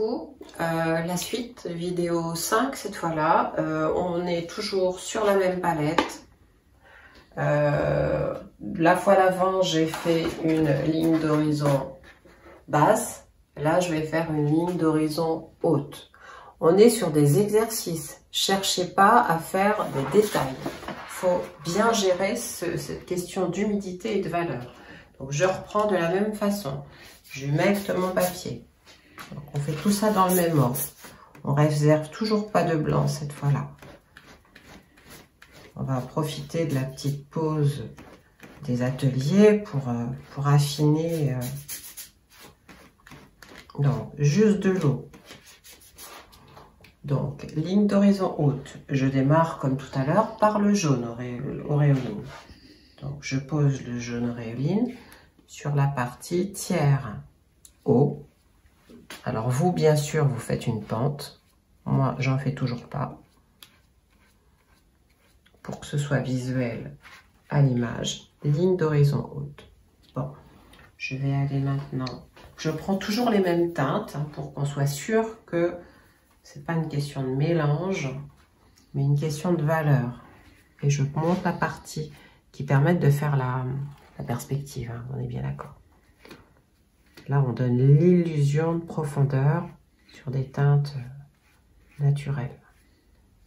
coucou, la suite, vidéo 5 cette fois-là, on est toujours sur la même palette. La fois d'avant j'ai fait une ligne d'horizon basse, là je vais faire une ligne d'horizon haute. On est sur des exercices, cherchez pas à faire des détails, il faut bien gérer cette question d'humidité et de valeur. Donc je reprends de la même façon, j'humecte mon papier. Donc on fait tout ça dans le même ordre. On réserve toujours pas de blanc cette fois-là. On va profiter de la petite pause des ateliers pour affiner. Donc juste de l'eau. Donc ligne d'horizon haute. Je démarre comme tout à l'heure par le jaune auréoline. Donc je pose le jaune auréoline sur la partie tiers haut. Alors vous, bien sûr, vous faites une pente. Moi, j'en fais toujours pas. Pour que ce soit visuel à l'image. Ligne d'horizon haute. Bon, je vais aller maintenant. Je prends toujours les mêmes teintes pour qu'on soit sûr que c'est pas une question de mélange, mais une question de valeur. Et je monte la partie qui permet de faire la perspective. On est bien d'accord. Là, on donne l'illusion de profondeur sur des teintes naturelles.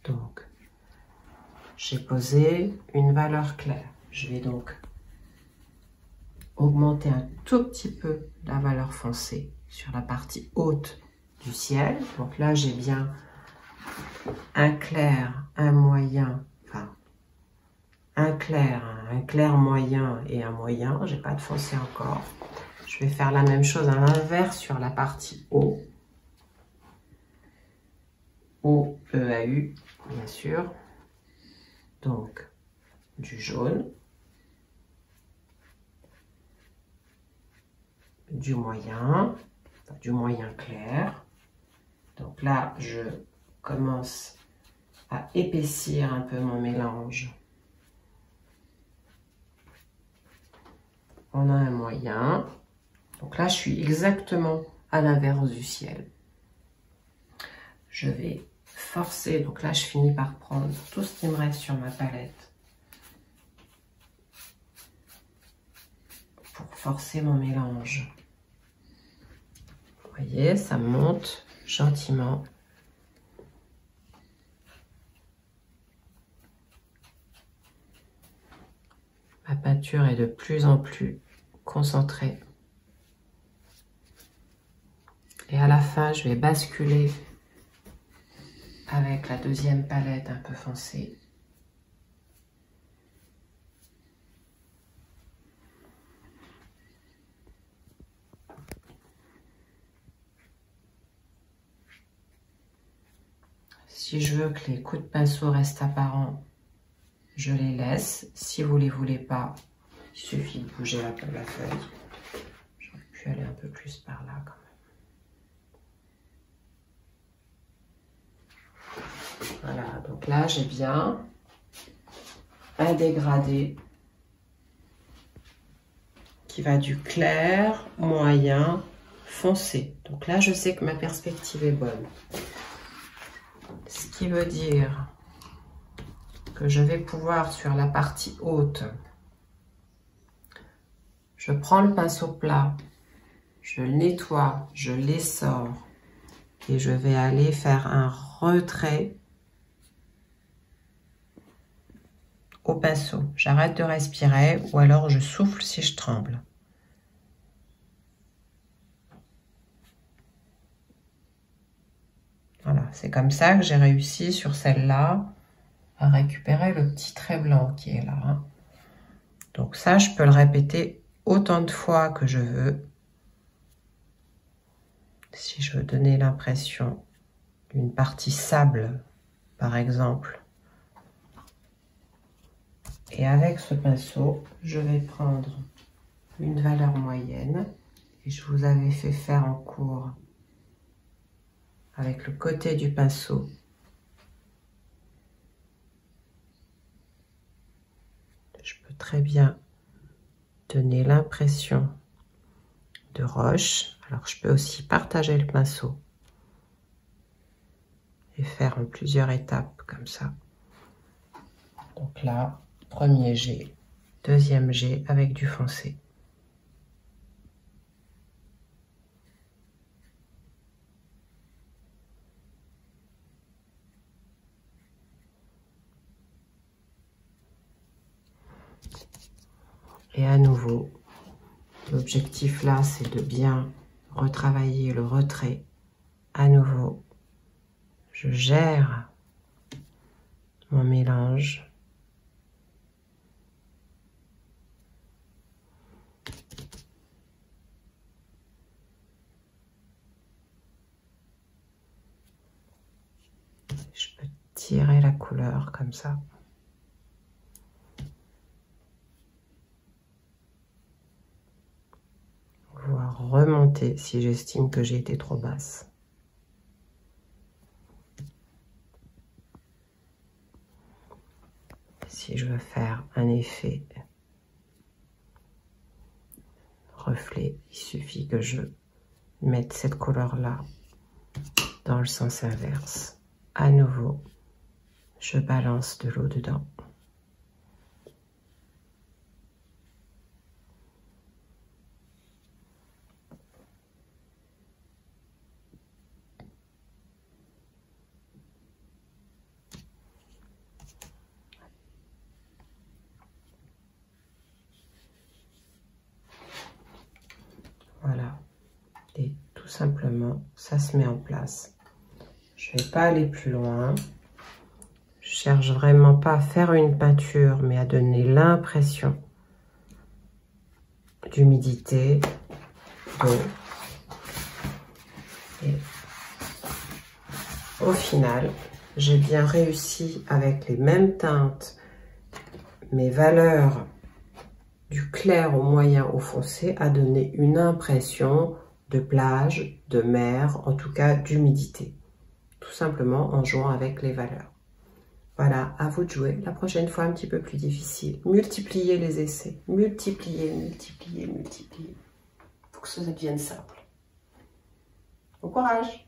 Donc, j'ai posé une valeur claire. Je vais donc augmenter un tout petit peu la valeur foncée sur la partie haute du ciel. Donc là, j'ai bien un clair, un moyen, enfin, un clair moyen et un moyen. J'ai pas de foncé encore. Je vais faire la même chose à l'inverse sur la partie haut. O, E, A, U, bien sûr. Donc, du jaune. Du moyen clair. Donc là, je commence à épaissir un peu mon mélange. On a un moyen. Donc là, je suis exactement à l'inverse du ciel. Je vais forcer. Donc là, je finis par prendre tout ce qui me reste sur ma palette pour forcer mon mélange. Vous voyez, ça monte gentiment. Ma peinture est de plus en plus concentrée. Et à la fin, je vais basculer avec la deuxième palette un peu foncée. Si je veux que les coups de pinceau restent apparents, je les laisse. Si vous ne les voulez pas, il suffit de bouger un peu la feuille. J'aurais pu aller un peu plus par là quand même. Voilà, donc là j'ai bien un dégradé qui va du clair, moyen, foncé. Donc là je sais que ma perspective est bonne. Ce qui veut dire que je vais pouvoir sur la partie haute, je prends le pinceau plat, je le nettoie, je l'essore et je vais aller faire un retrait au pinceau. J'arrête de respirer ou alors je souffle si je tremble. Voilà, c'est comme ça que j'ai réussi sur celle-là à récupérer le petit trait blanc qui est là. Donc ça, je peux le répéter autant de fois que je veux. Si je veux donner l'impression d'une partie sable, par exemple. Et avec ce pinceau, je vais prendre une valeur moyenne. Et je vous avais fait faire en cours avec le côté du pinceau. Je peux très bien donner l'impression de roche. Alors je peux aussi partager le pinceau et faire en plusieurs étapes comme ça. Donc là, premier jet, deuxième jet avec du foncé. Et à nouveau, l'objectif là, c'est de bien retravailler le retrait. À nouveau, je gère mon mélange. Je peux tirer la couleur comme ça. Voire remonter si j'estime que j'ai été trop basse. Si je veux faire un effet reflet, il suffit que je mette cette couleur-là dans le sens inverse. À nouveau, je balance de l'eau dedans. Voilà, et tout simplement, ça se met en place. Je ne vais pas aller plus loin. Je cherche vraiment pas à faire une peinture, mais à donner l'impression d'humidité, d'eau. Et au final, j'ai bien réussi avec les mêmes teintes, mes valeurs du clair au moyen au foncé, à donner une impression de plage, de mer, en tout cas d'humidité. Tout simplement en jouant avec les valeurs. Voilà, à vous de jouer. La prochaine fois, un petit peu plus difficile. Multipliez les essais. Multipliez, multipliez, multipliez. Pour que ça devienne simple. Bon courage!